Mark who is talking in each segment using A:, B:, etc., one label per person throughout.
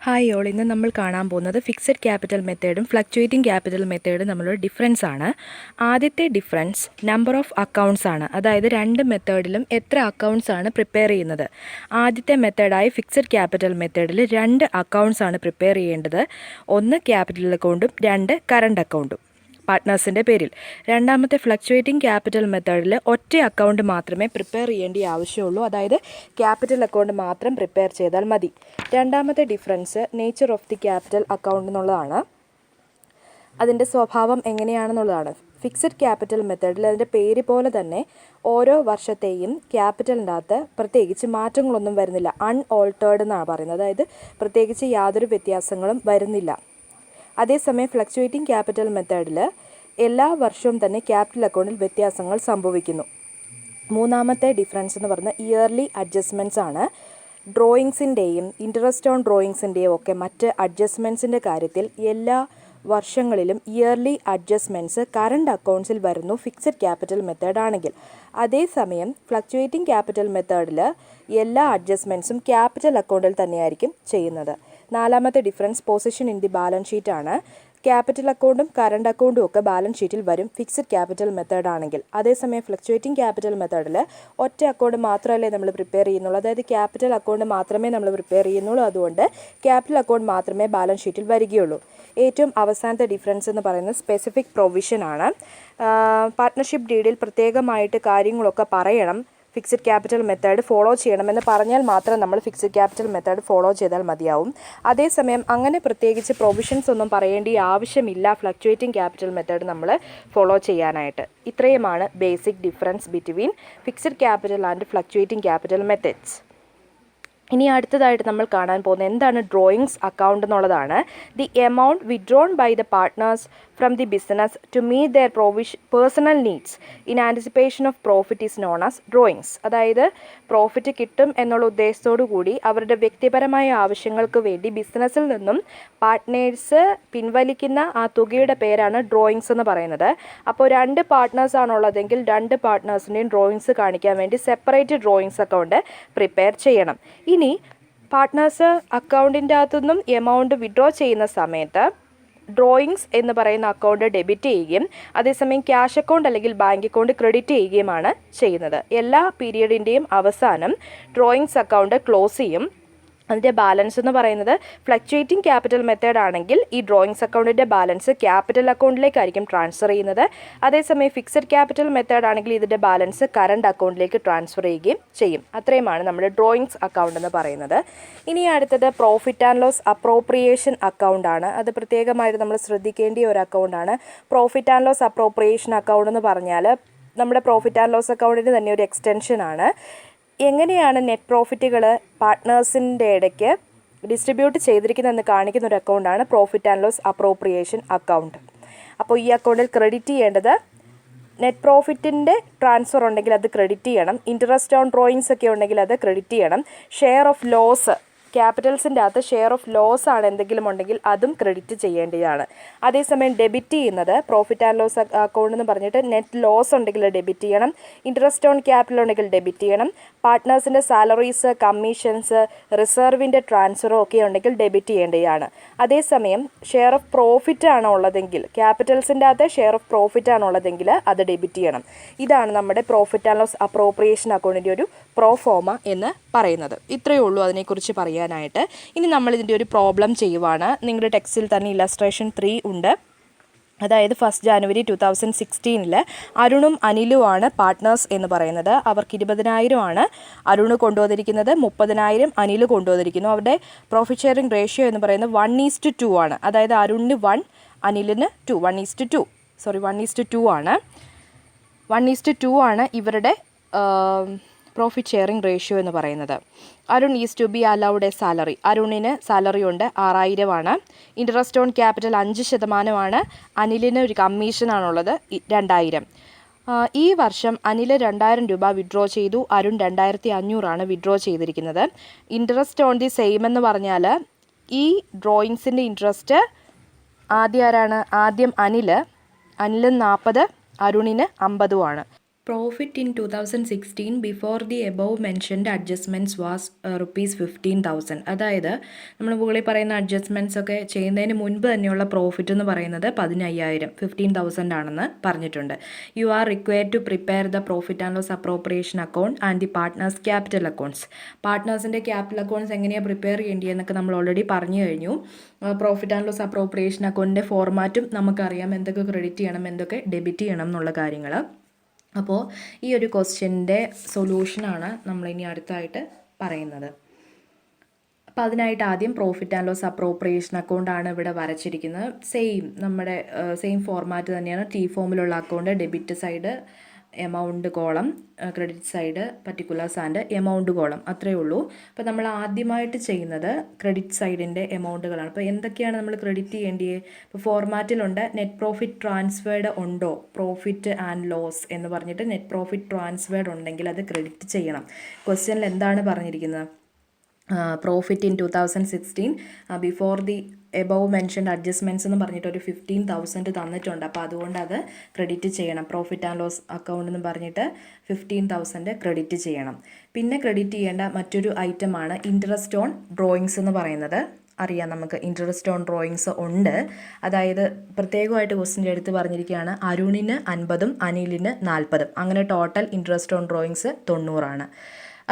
A: Hi all, ഇന്ന് നമ്മൾ കാണാൻ പോകുന്നത് ഫിക്സഡ് ക്യാപിറ്റൽ മെത്തേഡും ഫ്ലക്ച്വേറ്റിംഗ് ക്യാപിറ്റൽ മെത്തേഡും തമ്മിലുള്ള ഡിഫറൻസ് ആണ്. ആദ്യത്തെ ഡിഫറൻസ് നമ്പർ ഓഫ് അക്കൗണ്ട്സ് ആണ്. അതായത് രണ്ട് മെത്തേഡിലും എത്ര അക്കൗണ്ട്സ് ആണ് പ്രിപ്പയർ ചെയ്യുന്നത്. ആദ്യത്തെ മെത്തേഡായ ഫിക്സഡ് ക്യാപിറ്റൽ മെത്തേഡിൽ 2 അക്കൗണ്ട്സ് ആണ് പ്രിപ്പയർ ചെയ്യേണ്ടത്. ഒന്ന് ക്യാപിറ്റൽ അക്കൗണ്ടും 2 കറണ്ട് അക്കൗണ്ടും പാർട്ട്നേഴ്സിൻ്റെ പേരിൽ. രണ്ടാമത്തെ ഫ്ലക്ച്വേറ്റിംഗ് ക്യാപിറ്റൽ മെത്തേഡിൽ ഒറ്റ അക്കൗണ്ട് മാത്രമേ പ്രിപ്പയർ ചെയ്യേണ്ട ആവശ്യമുള്ളൂ. അതായത് ക്യാപിറ്റൽ അക്കൗണ്ട് മാത്രം പ്രിപ്പയർ ചെയ്താൽ മതി. രണ്ടാമത്തെ difference nature of the capital account എന്നുള്ളതാണ്. അതിൻ്റെ സ്വഭാവം എങ്ങനെയാണെന്നുള്ളതാണ്. ഫിക്സഡ് ക്യാപിറ്റൽ മെത്തേഡിൽ അതിൻ്റെ പേര് പോലെ തന്നെ ഓരോ വർഷത്തെയും ക്യാപിറ്റലിൻ്റെ അകത്ത് പ്രത്യേകിച്ച് മാറ്റങ്ങളൊന്നും വരുന്നില്ല. അൺഓൾട്ടേർഡ് എന്നാണ് പറയുന്നത്. അതായത് പ്രത്യേകിച്ച് യാതൊരു വ്യത്യാസങ്ങളും വരുന്നില്ല. അതേസമയം ഫ്ലക്ച്വേറ്റിംഗ് ക്യാപിറ്റൽ മെത്തേഡിൽ എല്ലാ വർഷവും തന്നെ ക്യാപിറ്റൽ അക്കൗണ്ടിൽ വ്യത്യാസങ്ങൾ സംഭവിക്കുന്നു. മൂന്നാമത്തെ ഡിഫറൻസ് എന്ന് പറയുന്നത് ഇയർലി അഡ്ജസ്റ്റ്മെൻറ്റ്സ് ആണ്. ഡ്രോയിങ്സിൻ്റെയും ഇൻട്രസ്റ്റ് ഓൺ ഡ്രോയിങ്സിൻ്റെയും ഒക്കെ മറ്റ് അഡ്ജസ്റ്റ്മെൻറ്റ്സിൻ്റെ കാര്യത്തിൽ എല്ലാ വർഷങ്ങളിലും ഇയർലി അഡ്ജസ്റ്റ്മെൻറ്റ്സ് കറണ്ട് അക്കൗണ്ട്സിൽ വരുന്നു ഫിക്സഡ് ക്യാപിറ്റൽ മെത്തേഡ് ആണെങ്കിൽ. അതേസമയം ഫ്ലക്ച്വേറ്റിംഗ് ക്യാപിറ്റൽ മെത്തേഡിൽ എല്ലാ അഡ്ജസ്റ്റ്മെൻറ്റ്സും ക്യാപിറ്റൽ അക്കൗണ്ടിൽ തന്നെയായിരിക്കും ചെയ്യുന്നത്. നാലാമത്തെ difference position in the balance sheet ആണ്. ക്യാപിറ്റൽ അക്കൗണ്ടും കറണ്ട് അക്കൗണ്ടും ഒക്കെ ബാലൻസ് ഷീറ്റിൽ വരും ഫിക്സഡ് ക്യാപിറ്റൽ മെത്തേഡ് ആണെങ്കിൽ. അതേസമയം ഫ്ലക്ച്വേറ്റിംഗ് ക്യാപിറ്റൽ മെത്തേഡിൽ ഒറ്റ അക്കൗണ്ട് മാത്രമല്ലേ നമ്മൾ പ്രിപ്പയർ ചെയ്യുന്നുള്ളൂ. അതായത് ക്യാപിറ്റൽ അക്കൗണ്ട് മാത്രമേ നമ്മൾ പ്രിപ്പയർ ചെയ്യുന്നുള്ളൂ. അതുകൊണ്ട് ക്യാപിറ്റൽ അക്കൗണ്ട് മാത്രമേ ബാലൻസ് ഷീറ്റിൽ വരികയുള്ളൂ. ഏറ്റവും അവസാനത്തെ ഡിഫറൻസ് എന്ന് പറയുന്നത് സ്പെസിഫിക് പ്രൊവിഷൻ ആണ്. പാർട്ട്ണർഷിപ്പ് ഡീഡിൽ പ്രത്യേകമായിട്ട് കാര്യങ്ങളൊക്കെ പറയണം. ഫിക്സഡ് ക്യാപിറ്റൽ മെത്തേഡ് ഫോളോ ചെയ്യണമെന്ന് പറഞ്ഞാൽ മാത്രം നമ്മൾ ഫിക്സഡ് ക്യാപിറ്റൽ മെത്തേഡ് ഫോളോ ചെയ്താൽ മതിയാവും. അതേസമയം അങ്ങനെ പ്രത്യേകിച്ച് പ്രൊവിഷൻസ് ഒന്നും പറയേണ്ട ആവശ്യമില്ല ഫ്ലക്ച്വേറ്റിംഗ് ക്യാപിറ്റൽ മെത്തേഡ് നമ്മൾ ഫോളോ ചെയ്യാനായിട്ട്. ഇത്രയുമാണ് basic difference between fixed capital and fluctuating capital methods. ഇനി അടുത്തതായിട്ട് നമ്മൾ കാണാൻ പോകുന്നത് എന്താണ് ഡ്രോയിങ്സ് അക്കൗണ്ട് എന്നുള്ളതാണ്. The amount withdrawn by the partners from the business to meet their personal needs in anticipation of profit is known as drawings. അതായത് profit കിട്ടും എന്നുള്ള ഉദ്ദേശത്തോടു കൂടി അവരുടെ വ്യക്തിപരമായ ആവശ്യങ്ങൾക്ക് വേണ്ടി ബിസിനസ്സിൽ നിന്നും പാർട്ട്നേഴ്സ് പിൻവലിക്കുന്ന ആ തുകയുടെ പേരാണ് ഡ്രോയിങ്സ് എന്ന് പറയുന്നത്. അപ്പോൾ 2 പാർട്ട്നേഴ്സ് ആണുള്ളതെങ്കിൽ 2 പാർട്ട്നേഴ്സിൻ്റെയും ഡ്രോയിങ്സ് കാണിക്കാൻ വേണ്ടി സെപ്പറേറ്റ് ഡ്രോയിങ്സ് അക്കൗണ്ട് പ്രിപ്പയർ ചെയ്യണം. ഇനി പാർട്ട്നേഴ്സ് അക്കൗണ്ടിൻ്റെ അകത്തുനിന്നും എമൗണ്ട് വിഡ്രോ ചെയ്യുന്ന സമയത്ത് ഡ്രോയിങ്സ് എന്ന് പറയുന്ന അക്കൗണ്ട് ഡെബിറ്റ് ചെയ്യുകയും അതേസമയം ക്യാഷ് അക്കൗണ്ട് അല്ലെങ്കിൽ ബാങ്ക് അക്കൗണ്ട് ക്രെഡിറ്റ് ചെയ്യുകയുമാണ് ചെയ്യുന്നത്. എല്ലാ പീരിയഡിൻ്റെയും അവസാനം ഡ്രോയിങ്സ് അക്കൗണ്ട് ക്ലോസ് ചെയ്യും. അതിൻ്റെ ബാലൻസ് എന്ന് പറയുന്നത് ഫ്ലക്ച്വേറ്റിംഗ് ക്യാപിറ്റൽ മെത്തേഡ് ആണെങ്കിൽ ഈ ഡ്രോയിങ്സ് അക്കൗണ്ടിൻ്റെ ബാലൻസ് ക്യാപിറ്റൽ അക്കൗണ്ടിലേക്കായിരിക്കും ട്രാൻസ്ഫർ ചെയ്യുന്നത്. അതേസമയം ഫിക്സഡ് ക്യാപിറ്റൽ മെത്തേഡ് ആണെങ്കിൽ ഇതിൻ്റെ ബാലൻസ് കറണ്ട് അക്കൗണ്ടിലേക്ക് ട്രാൻസ്ഫർ ചെയ്യുകയും ചെയ്യും. അത്രയുമാണ് നമ്മുടെ ഡ്രോയിങ്സ് അക്കൗണ്ട് എന്ന് പറയുന്നത്. ഇനി അടുത്തത് profit and loss appropriation account ആണ്. അത് പ്രത്യേകമായിട്ട് നമ്മൾ ശ്രദ്ധിക്കേണ്ട ഒരു അക്കൗണ്ടാണ്. Profit and loss appropriation account എന്ന് പറഞ്ഞാൽ നമ്മുടെ പ്രോഫിറ്റ് ആൻഡ് ലോസ് അക്കൗണ്ടിന് തന്നെ ഒരു എക്സ്റ്റൻഷനാണ്. എങ്ങനെയാണ് നെറ്റ് പ്രോഫിറ്റുകൾ പാർട്ട്നേഴ്സിൻ്റെ ഇടയ്ക്ക് ഡിസ്ട്രിബ്യൂട്ട് ചെയ്തിരിക്കുന്നതെന്ന് കാണിക്കുന്ന ഒരു അക്കൗണ്ടാണ് profit and loss appropriation account. അപ്പോൾ ഈ അക്കൗണ്ടിൽ ക്രെഡിറ്റ് ചെയ്യേണ്ടത് നെറ്റ് പ്രോഫിറ്റിൻ്റെ ട്രാൻസ്ഫർ ഉണ്ടെങ്കിൽ അത് ക്രെഡിറ്റ് ചെയ്യണം. ഇൻട്രസ്റ്റ് ഓൺ ഡ്രോയിങ്സ് ഒക്കെ ഉണ്ടെങ്കിൽ അത് ക്രെഡിറ്റ് ചെയ്യണം. ഷെയർ ഓഫ് ലോസ് ക്യാപിറ്റൽസിൻ്റെ അകത്ത് ഷെയർ ഓഫ് ലോസ് ആണ് എന്തെങ്കിലും ഉണ്ടെങ്കിൽ അതും ക്രെഡിറ്റ് ചെയ്യേണ്ടതാണ്. അതേസമയം ഡെബിറ്റ് ചെയ്യുന്നത് പ്രോഫിറ്റ് ആൻഡ് ലോസ് അക്കൗണ്ട് എന്ന് പറഞ്ഞിട്ട് നെറ്റ് ലോസ് ഉണ്ടെങ്കിൽ ഡെബിറ്റ് ചെയ്യണം. ഇൻട്രസ്റ്റ് ഓൺ ക്യാപിറ്റൽ ഉണ്ടെങ്കിൽ ഡെബിറ്റ് ചെയ്യണം. പാർട്ട്നേഴ്സിൻ്റെ സാലറീസ്, കമ്മീഷൻസ്, റിസർവിൻ്റെ ട്രാൻസ്ഫറോ ഒക്കെ ഉണ്ടെങ്കിൽ ഡെബിറ്റ് ചെയ്യേണ്ടതാണ്. അതേസമയം ഷെയർ ഓഫ് പ്രോഫിറ്റ് ആണ് ഉള്ളതെങ്കിൽ ക്യാപിറ്റൽസിൻ്റെ അകത്ത് ഷെയർ ഓഫ് പ്രോഫിറ്റ് ആണ് ഉള്ളതെങ്കിൽ അത് ഡെബിറ്റ് ചെയ്യണം. ഇതാണ് നമ്മുടെ പ്രോഫിറ്റ് ആൻഡ് ലോസ് അപ്രോപ്രിയേഷൻ അക്കൗണ്ടിൻ്റെ ഒരു പ്രോഫോമ എന്ന് പറയുന്നത്. ഇത്രയേ ഉള്ളൂ അതിനെക്കുറിച്ച് പറയാനായിട്ട്. ഇനി നമ്മൾ ഇതിൻ്റെ ഒരു പ്രോബ്ലം ചെയ്യുവാണ്. നിങ്ങളുടെ ടെക്സ്റ്റിൽ തന്നെ ഇല്ലസ്ട്രേഷൻ 3 ഉണ്ട്. അതായത് 1 ജനുവരി 2016 അരുണും അനിലുമാണ് പാർട്ട്നേഴ്സ് എന്ന് പറയുന്നത്. അവർക്ക് 20,000 ആണ് അരുണ് കൊണ്ടുവന്നിരിക്കുന്നത്, 30,000 അനിൽ കൊണ്ടുവന്നിരിക്കുന്നു. അവരുടെ പ്രോഫിറ്റ് ഷെയറിംഗ് റേഷ്യോ എന്ന് പറയുന്നത് 1:2 ആണ്. അതായത് അരുണിന് 1, അനിലിന് 2. 1:2 ആണ്. 1:2 ആണ് ഇവരുടെ പ്രോഫിറ്റ് ഷെയറിംഗ് റേഷ്യോ എന്ന് പറയുന്നത്. Arun is to be allowed a salary. അരുണിന് സാലറി ഉണ്ട്, 6,000 ആണ്. ഇൻട്രസ്റ്റ് ഓൺ ക്യാപിറ്റൽ 5% ആണ്. അനിലിന് ഒരു കമ്മീഷനാണുള്ളത്, 2,000. ഈ വർഷം അനിൽ 2,000 രൂപ വിഡ്രോ ചെയ്തു. അരുൺ 2,500 ആണ് വിഡ്രോ ചെയ്തിരിക്കുന്നത്. ഇൻട്രസ്റ്റ് ഓൺ ദി സെയിം എന്ന് പറഞ്ഞാൽ ഈ ഡ്രോയിങ്സിൻ്റെ ഇൻട്രസ്റ്റ് ആദ്യം അനിൽ 40, അരുണിന് 50 ആണ്. Profit in 2016 before the above mentioned adjustments was rupees 15,000. അതായത് നമ്മൾ മുകളിൽ പറയുന്ന അഡ്ജസ്റ്റ്മെൻറ്റ്സ് ഒക്കെ ചെയ്യുന്നതിന് മുൻപ് തന്നെയുള്ള പ്രോഫിറ്റ് എന്ന് പറയുന്നത് 15,000 ആണെന്ന് പറഞ്ഞിട്ടുണ്ട്. You are required to prepare the profit and loss appropriation account and the partners capital accounts. പാർട്ട്നേഴ്സിൻ്റെ ക്യാപിറ്റൽ അക്കൗണ്ട്സ് എങ്ങനെയാണ് പ്രിപ്പയർ ചെയ്യേണ്ടതെന്നൊക്കെ നമ്മൾ ഓൾറെഡി പറഞ്ഞു കഴിഞ്ഞു. പ്രോഫിറ്റ് ആൻഡ് ലോസ് അപ്രോപ്രിയേഷൻ അക്കൗണ്ടിൻ്റെ ഫോർമാറ്റും നമുക്കറിയാം, എന്തൊക്കെ ക്രെഡിറ്റ് ചെയ്യണം എന്തൊക്കെ ഡെബിറ്റ് ചെയ്യണം എന്നുള്ള കാര്യങ്ങൾ. അപ്പോൾ ഈ ഒരു ക്വസ്റ്റ്യൻ്റെ സൊല്യൂഷനാണ് നമ്മളിനി അടുത്തായിട്ട് പറയുന്നത്. അപ്പോൾ അതിനായിട്ട് ആദ്യം പ്രോഫിറ്റ് ആൻഡ് ലോസ് അപ്രോപ്രിയേഷൻ അക്കൗണ്ടാണ് ഇവിടെ വരച്ചിരിക്കുന്നത്. നമ്മുടെ സെയിം ഫോർമാറ്റ് തന്നെയാണ്. ടി ഫോമിലുള്ള account, debit side amount column, credit side particulars and amount column, അത്രയേ ഉള്ളൂ. അപ്പോൾ നമ്മൾ ആദ്യമായിട്ട് ചെയ്യുന്നത് ക്രെഡിറ്റ് സൈഡിൻ്റെ എമൗണ്ടുകളാണ്. അപ്പോൾ എന്തൊക്കെയാണ് നമ്മൾ ക്രെഡിറ്റ് ചെയ്യേണ്ടത്? ഇപ്പോൾ ഫോർമാറ്റിലുണ്ട് നെറ്റ് പ്രോഫിറ്റ് ട്രാൻസ്ഫേർഡ് ഉണ്ടോ, പ്രോഫിറ്റ് ആൻഡ് ലോസ് എന്ന് പറഞ്ഞിട്ട് നെറ്റ് പ്രോഫിറ്റ് ട്രാൻസ്ഫേർഡ് ഉണ്ടെങ്കിൽ അത് ക്രെഡിറ്റ് ചെയ്യണം. ക്വസ്റ്റ്യനിൽ എന്താണ് പറഞ്ഞിരിക്കുന്നത്? Profit in 2016 before the above mentioned adjustments എന്ന് പറഞ്ഞിട്ട് ഒരു 15,000 തന്നിട്ടുണ്ട്. അപ്പോൾ അതുകൊണ്ട് അത് ക്രെഡിറ്റ് ചെയ്യണം. പ്രോഫിറ്റ് ആൻഡ് ലോസ് അക്കൗണ്ട് എന്ന് പറഞ്ഞിട്ട് 15,000 ക്രെഡിറ്റ് ചെയ്യണം. പിന്നെ ക്രെഡിറ്റ് ചെയ്യേണ്ട മറ്റൊരു ഐറ്റമാണ് ഇൻട്രസ്റ്റ് ഓൺ ഡ്രോയിങ്സ് എന്ന് പറയുന്നത്. അറിയാം, നമുക്ക് ഇൻട്രസ്റ്റ് ഓൺ ഡ്രോയിങ്സ് ഉണ്ട്. അതായത് പ്രത്യേകമായിട്ട് ക്വസ്റ്റ്യൻ എടുത്ത് പറഞ്ഞിരിക്കുകയാണ്, അരുണിന് 50ഉം അനിലിന് 40ഉം, അങ്ങനെ ടോട്ടൽ ഇൻട്രസ്റ്റ് ഓൺ ഡ്രോയിങ്സ് 90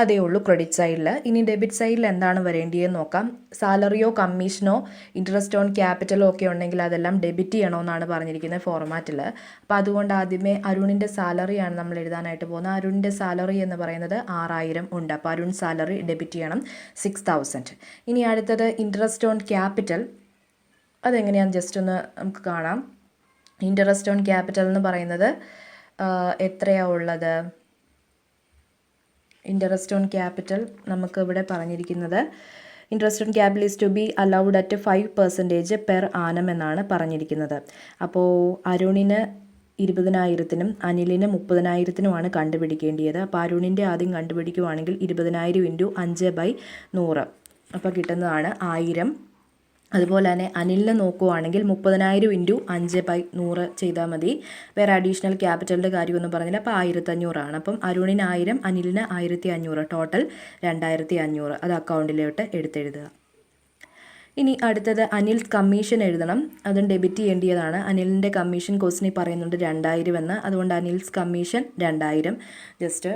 A: അതേ ഉള്ളൂ ക്രെഡിറ്റ് സൈഡിൽ. ഇനി ഡെബിറ്റ് സൈഡിൽ എന്താണ് വരേണ്ടതെന്ന് നോക്കാം. സാലറിയോ കമ്മീഷനോ ഇൻട്രസ്റ്റ് ഓൺ ക്യാപിറ്റലോ ഒക്കെ ഉണ്ടെങ്കിൽ അതെല്ലാം ഡെബിറ്റ് ചെയ്യണമെന്നാണ് പറഞ്ഞിരിക്കുന്നത് ഫോർമാറ്റിൽ. അപ്പോൾ അതുകൊണ്ട് ആദ്യമേ അരുണിൻ്റെ സാലറിയാണ് നമ്മൾ എഴുതാനായിട്ട് പോകുന്നത്. അരുണിൻ്റെ സാലറി എന്ന് പറയുന്നത് 6,000 ഉണ്ട്. അപ്പോൾ അരുൺ സാലറി ഡെബിറ്റ് ചെയ്യണം 6,000. ഇനി അടുത്തത് ഇൻട്രസ്റ്റ് ഓൺ ക്യാപിറ്റൽ. അതെങ്ങനെയാണെന്ന് ജസ്റ്റ് ഒന്ന് നമുക്ക് കാണാം. ഇൻട്രസ്റ്റ് ഓൺ ക്യാപിറ്റൽ എന്ന് പറയുന്നത് എത്രയാണ് ഉള്ളത്? ഇൻട്രസ്റ്റ് ഓൺ ക്യാപിറ്റൽ നമുക്ക് ഇവിടെ പറഞ്ഞിരിക്കുന്നത് interest on capital is to be allowed at 5% per annum എന്നാണ് പറഞ്ഞിരിക്കുന്നത്. അപ്പോൾ അരുണിന് 20,000-നും അനിലിന് 30,000-നുമാണ് കണ്ടുപിടിക്കേണ്ടത്. അപ്പോൾ അരുണിൻ്റെ ആദ്യം കണ്ടുപിടിക്കുവാണെങ്കിൽ 20,000 ഇൻറ്റു 5/100, അപ്പോൾ കിട്ടുന്നതാണ് 1000. അതുപോലെ തന്നെ അനിലിനെ നോക്കുവാണെങ്കിൽ 30,000 ഇൻറ്റു 5/100 ചെയ്താൽ മതി. വേറെ അഡീഷണൽ ക്യാപിറ്റലിൻ്റെ കാര്യമൊന്നും പറഞ്ഞില്ല. അപ്പോൾ 1,500 അപ്പം അരുണിന് 1000, അനിലിന് 1,500, ടോട്ടൽ 2,500. അത് അക്കൗണ്ടിലോട്ട് എടുത്തെഴുതുക. ഇനി അടുത്തത് അനിൽ കമ്മീഷൻ എഴുതണം. അതും ഡെബിറ്റ് ചെയ്യേണ്ടതാണ്. അനിലിൻ്റെ കമ്മീഷൻ ക്വസ്റ്റിനിൽ പറയുന്നുണ്ട് 2,000 എന്ന്. അതുകൊണ്ട് അനിൽസ് കമ്മീഷൻ 2,000 ജസ്റ്റ്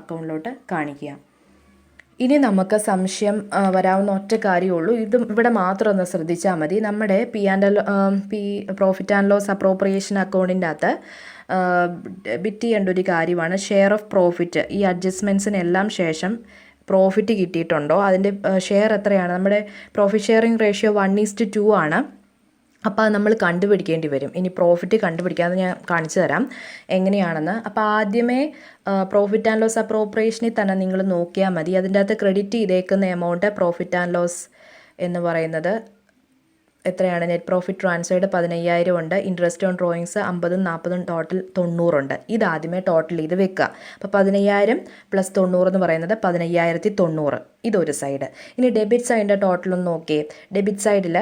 A: അക്കൗണ്ടിലോട്ട് കാണിക്കുക. ഇനി നമുക്ക് സംശയം വരാവുന്ന ഒറ്റ കാര്യമുള്ളൂ. ഇതും ഇവിടെ മാത്രം ഒന്ന് ശ്രദ്ധിച്ചാൽ മതി. നമ്മുടെ പ്രോഫിറ്റ് ആൻഡ് ലോസ് അപ്രോപ്രിയേഷൻ അക്കൗണ്ടിൻ്റെ അകത്ത് ഡെബിറ്റ് ചെയ്യേണ്ട ഒരു കാര്യമാണ് ഷെയർ ഓഫ് പ്രോഫിറ്റ്. ഈ അഡ്ജസ്റ്റ്മെൻറ്റ്സിനെല്ലാം ശേഷം പ്രോഫിറ്റ് കിട്ടിയിട്ടുണ്ടോ, അതിൻ്റെ ഷെയർ എത്രയാണ്? നമ്മുടെ പ്രോഫിറ്റ് ഷെയറിംഗ് റേഷ്യോ 1:2 ആണ്. അപ്പോൾ അത് നമ്മൾ കണ്ടുപിടിക്കേണ്ടി വരും. ഇനി പ്രോഫിറ്റ് കണ്ടുപിടിക്കാതെ ഞാൻ കാണിച്ചു തരാം എങ്ങനെയാണെന്ന്. അപ്പോൾ ആദ്യമേ പ്രോഫിറ്റ് ആൻഡ് ലോസ് അപ്രോപ്രിയേഷനിൽ തന്നെ നിങ്ങൾ നോക്കിയാൽ മതി. അതിൻ്റെ അകത്ത് ക്രെഡിറ്റ് ചെയ്തേക്കുന്ന എമൗണ്ട് പ്രോഫിറ്റ് ആൻഡ് ലോസ് എന്ന് പറയുന്നത് എത്രയാണ്? നെറ്റ് പ്രോഫിറ്റ് ട്രാൻസ്ഫേർഡ് 15,000 ഉണ്ട്. ഇൻട്രസ്റ്റ് ഓൺ ഡ്രോയിങ്സ് 50ഉം 40ഉം ടോട്ടൽ 90 ഉണ്ട്. ഇതാദ്യമേ ടോട്ടൽ ചെയ്ത് വെക്കുക. അപ്പോൾ 15,000 + 90 എന്ന് പറയുന്നത് 15,090. ഇതൊരു സൈഡ്. ഇനി ഡെബിറ്റ് സൈഡിൻ്റെ ടോട്ടൽ ഒന്ന് നോക്കിയേ. ഡെബിറ്റ് സൈഡിൽ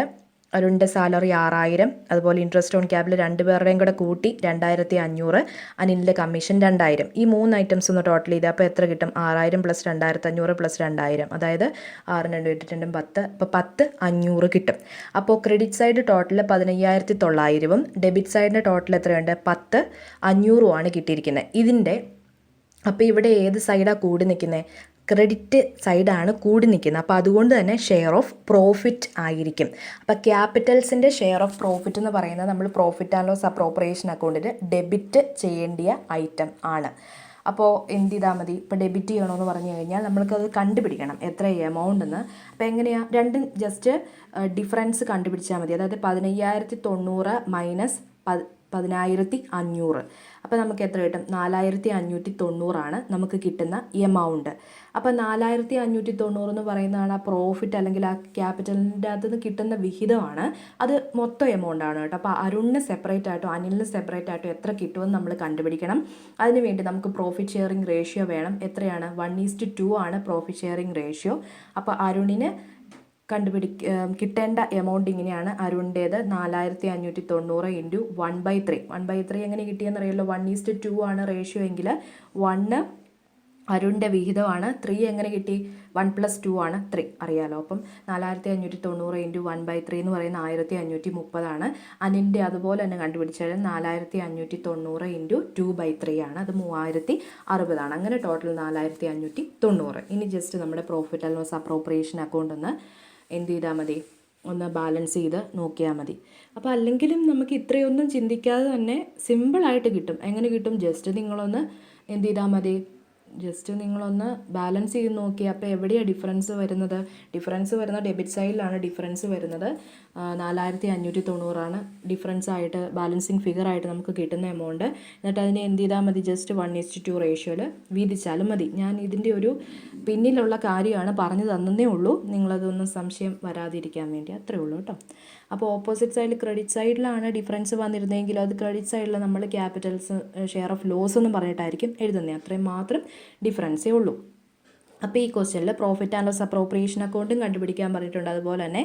A: അരുണിൻ്റെ സാലറി 6,000, അതുപോലെ ഇൻട്രസ്റ്റ് ഓൺ ക്യാപിറ്റൽ രണ്ടുപേരുടെയും കൂടെ കൂട്ടി 2,500, അനിലിൻ്റെ കമ്മീഷൻ 2,000. ഈ 3 ഐറ്റംസ് ഒന്ന് ടോട്ടൽ ചെയ്ത് അപ്പോൾ എത്ര കിട്ടും? 6,000 + 2,500 + 2,000, അതായത് 6 2 8 2 10, അപ്പോൾ 10,500 കിട്ടും. അപ്പോൾ ക്രെഡിറ്റ് സൈഡ് ടോട്ടൽ 15,900ഉം ഡെബിറ്റ് സൈഡിൻ്റെ ടോട്ടൽ എത്രയുണ്ട്? 10,500 കിട്ടിയിരിക്കുന്നത്. ഇതിൻ്റെ അപ്പോൾ ഇവിടെ ഏത് സൈഡാണ് കൂടി നിൽക്കുന്നത്? ക്രെഡിറ്റ് സൈഡാണ് കൂടി നിൽക്കുന്നത്. അപ്പോൾ അതുകൊണ്ട് തന്നെ ഷെയർ ഓഫ് പ്രോഫിറ്റ് ആയിരിക്കും. അപ്പോൾ ക്യാപിറ്റൽസിൻ്റെ ഷെയർ ഓഫ് പ്രോഫിറ്റ് എന്ന് പറയുന്നത് നമ്മൾ പ്രോഫിറ്റ് ആൻഡ് ലോസ് അപ്രോപ്രിയേഷൻ അക്കൗണ്ടിൽ ഡെബിറ്റ് ചെയ്യേണ്ടിയ ഐറ്റം ആണ്. അപ്പോൾ എന്ത് ചെയ്താൽ മതി? ഇപ്പോൾ ഡെബിറ്റ് ചെയ്യണമെന്ന് പറഞ്ഞു കഴിഞ്ഞാൽ നമ്മൾക്കത് കണ്ടുപിടിക്കണം എത്ര എമൗണ്ട് എന്ന്. അപ്പോൾ എങ്ങനെയാണ്? രണ്ടും ജസ്റ്റ് ഡിഫറൻസ് കണ്ടുപിടിച്ചാൽ മതി. അതായത് 15,900 മൈനസ് 10,500. അപ്പോൾ നമുക്ക് എത്ര കിട്ടും? 4,590 നമുക്ക് കിട്ടുന്ന എമൗണ്ട്. അപ്പോൾ 4,590 എന്ന് പറയുന്നതാണ് ആ പ്രോഫിറ്റ് അല്ലെങ്കിൽ ആ ക്യാപിറ്റലിൻ്റെ അകത്ത് നിന്ന് കിട്ടുന്ന വിഹിതമാണ്. അത് മൊത്തം എമൗണ്ട് ആണ് കേട്ടോ. അപ്പോൾ അരുണിന് സെപ്പറേറ്റ് ആയിട്ടോ അനിലിന് സെപ്പറേറ്റ് ആയിട്ടോ എത്ര കിട്ടുമെന്ന് നമ്മൾ കണ്ടുപിടിക്കണം. അതിനുവേണ്ടി നമുക്ക് പ്രോഫിറ്റ് ഷെയറിംഗ് റേഷ്യോ വേണം. എത്രയാണ്? 1:2 ആണ് പ്രോഫിറ്റ് ഷെയറിംഗ് റേഷ്യോ. അപ്പോൾ അരുണിന് കിട്ടേണ്ട എമൗണ്ട് ഇങ്ങനെയാണ്. അരുണിൻ്റേത് 4590 ഇൻറ്റു 1/3. 1/3 എങ്ങനെ കിട്ടിയെന്ന് അറിയാമല്ലോ. 1:2 ആണ് റേഷ്യോ എങ്കിൽ 1 അരുണിൻ്റെ വിഹിതമാണ്. 3 എങ്ങനെ കിട്ടി? 1 + 2 ആണ് 3 അറിയാലോ. അപ്പം 4590 ഇൻറ്റു 1/3 എന്ന് പറയുന്ന 1530 ആണ്. അനിലിൻ്റെ അതുപോലെ തന്നെ കണ്ടുപിടിച്ചാൽ 4590 ഇൻറ്റു 2/3 ആണ്. അത് 3060 ആണ്. അങ്ങനെ ടോട്ടൽ 4590. ഇനി ജസ്റ്റ് നമ്മുടെ profit and loss appropriation account ഒന്ന് എന്ത് ചെയ്താൽ മതി, ഒന്ന് ബാലൻസ് ചെയ്ത് നോക്കിയാൽ മതി. അപ്പോൾ അല്ലെങ്കിലും നമുക്ക് ഇത്രയൊന്നും ചിന്തിക്കാതെ തന്നെ സിമ്പിളായിട്ട് കിട്ടും. എങ്ങനെ കിട്ടും? ജസ്റ്റ് നിങ്ങളൊന്ന് എന്ത് ചെയ്താൽ മതി, ജസ്റ്റ് നിങ്ങളൊന്ന് ബാലൻസ് ചെയ്ത് നോക്കി. അപ്പോൾ എവിടെയാണ് ഡിഫറൻസ് വരുന്നത്? ഡിഫറൻസ് വരുന്നത് ഡെബിറ്റ് സൈഡിലാണ് ഡിഫറൻസ് വരുന്നത്. 4590 ഡിഫറൻസ് ആയിട്ട് ബാലൻസിങ് ഫിഗർ ആയിട്ട് നമുക്ക് കിട്ടുന്ന എമൗണ്ട്. എന്നിട്ട് അതിനെ എന്ത് ചെയ്താൽ മതി? ജസ്റ്റ് 1:2 റേഷ്യോയിൽ വീതിച്ചാലും മതി. ഞാൻ ഇതിൻ്റെ ഒരു പിന്നിലുള്ള കാര്യമാണ് പറഞ്ഞു തന്നേ ഉള്ളൂ, നിങ്ങളതൊന്നും സംശയം വരാതിരിക്കാൻ വേണ്ടി, അത്രേ ഉള്ളൂ കേട്ടോ. അപ്പോൾ ഓപ്പോസിറ്റ് സൈഡിൽ ക്രെഡിറ്റ് സൈഡിലാണ് ഡിഫറൻസ് വന്നിരുന്നെങ്കിൽ അത് ക്രെഡിറ്റ് സൈഡിൽ നമ്മൾ ക്യാപിറ്റൽസ് ഷെയർ ഓഫ് ലോസ് എന്ന് പറഞ്ഞിട്ടായിരിക്കും എഴുതുന്നത്. അത്രയും മാത്രം ഡിഫറൻസേ ഉള്ളൂ. അപ്പോൾ ഈ ക്വസ്റ്റ്യനിൽ പ്രോഫിറ്റ് ആൻഡ് ലോസ് അപ്രോപ്രിയേഷൻ അക്കൗണ്ടും കണ്ടുപിടിക്കാൻ പറഞ്ഞിട്ടുണ്ട്. അതുപോലെ തന്നെ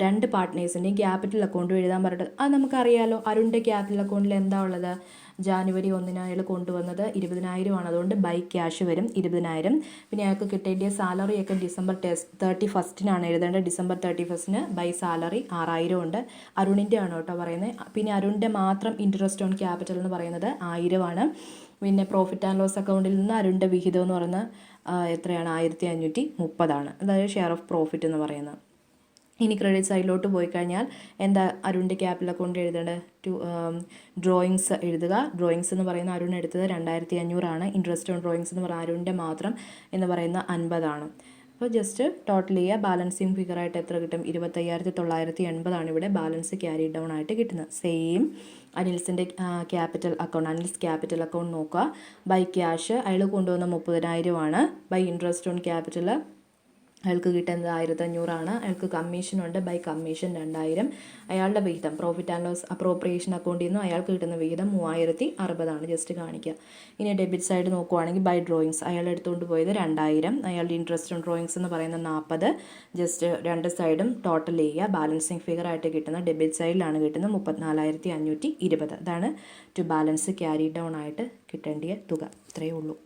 A: 2 പാർട്ട്നേഴ്സിൻ്റെയും ക്യാപിറ്റൽ അക്കൗണ്ടും എഴുതാൻ പറഞ്ഞിട്ടുണ്ട്. അത് നമുക്കറിയാലോ. അരുണിൻ്റെ ക്യാപിറ്റൽ അക്കൗണ്ടിൽ എന്താ ഉള്ളത്? ജാനുവരി 1 അയാൾ കൊണ്ടുവന്നത് 20,000 ആണ്. അതുകൊണ്ട് ബൈ ക്യാഷ് വരും 20,000. പിന്നെ അയാൾക്ക് കിട്ടേണ്ട സാലറിയൊക്കെ ഡിസംബർ 31 എഴുതേണ്ടത്. ഡിസംബർ 31 ബൈ സാലറി 6,000 ഉണ്ട്. അരുണിൻ്റെ ആണ് കേട്ടോ പറയുന്നത്. പിന്നെ അരുണിൻ്റെ മാത്രം ഇൻട്രസ്റ്റ് ഓൺ ക്യാപിറ്റൽ എന്ന് പറയുന്നത് 1000 ആണ്. പിന്നെ പ്രോഫിറ്റ് ആൻഡ് ലോസ് അക്കൗണ്ടിൽ നിന്ന് അരുണിൻ്റെ വിഹിതം എന്ന് പറയുന്നത് എത്രയാണ്? 1530 ആണ്. അതായത് ഷെയർ ഓഫ് പ്രോഫിറ്റ് എന്ന് പറയുന്നത്. ഇനി ക്രെഡിറ്റ് സൈഡിലോട്ട് പോയി കഴിഞ്ഞാൽ എന്താ അരുണിൻ്റെ ക്യാപിറ്റൽ അക്കൗണ്ട് എഴുതേണ്ടത്? ഡ്രോയിങ്സ് എഴുതുക. ഡ്രോയിങ്സ് എന്ന് പറയുന്ന അരുൺ എടുത്തത് 2500 ആണ്. ഇൻട്രസ്റ്റ് ഓൺ ഡ്രോയിങ്സ് എന്ന് പറയുന്ന അരുണിൻ്റെ മാത്രം എന്ന് പറയുന്ന 50 ആണ്. അപ്പോൾ ജസ്റ്റ് ടോട്ടൽ ചെയ്യുക. ബാലൻസിങ് ഫിഗറായിട്ട് എത്ര കിട്ടും? 25,980 ആണ് ഇവിടെ ബാലൻസ് ക്യാരി ഡൗൺ ആയിട്ട് കിട്ടുന്നത്. സെയിം അനിൽസിൻ്റെ capital account, Anil's capital account നോക്കുക. ബൈ ക്യാഷ് അയാൾ കൊണ്ടുവന്ന 30,000 ആണ്. ബൈ ഇൻട്രസ്റ്റ് ഓൺ ക്യാപിറ്റൽ അയാൾക്ക് കിട്ടുന്നത് 1500 ആണ്. അയാൾക്ക് കമ്മീഷനുണ്ട്. By commission 2000. അയാളുടെ വിഹിതം പ്രോഫിറ്റ് ആൻഡ് ലോസ് അപ്രോപ്രിയേഷൻ അക്കൗണ്ടിൽ നിന്നും അയാൾക്ക് കിട്ടുന്ന വിഹിതം 3060 ആണ്. ജസ്റ്റ് കാണിക്കുക. ഇനി ഡെബിറ്റ് സൈഡ് നോക്കുവാണെങ്കിൽ ബൈ ഡ്രോയിങ്സ് അയാൾ എടുത്തുകൊണ്ട് പോയത് 2000. അയാളുടെ ഇൻട്രസ്റ്റ് ഓൺ ഡ്രോയിങ്സ് എന്ന് പറയുന്നത് 40. ജസ്റ്റ് 2 സൈഡും ടോട്ടൽ ചെയ്യുക. ബാലൻസിങ് ഫിഗർ ആയിട്ട് കിട്ടുന്ന ഡെബിറ്റ് സൈഡിലാണ് കിട്ടുന്നത് 34,520. അതാണ് ടു ബാലൻസ് ക്യാരി ഡൗൺ ആയിട്ട് കിട്ടേണ്ട തുക. ഇത്രയേ ഉള്ളൂ.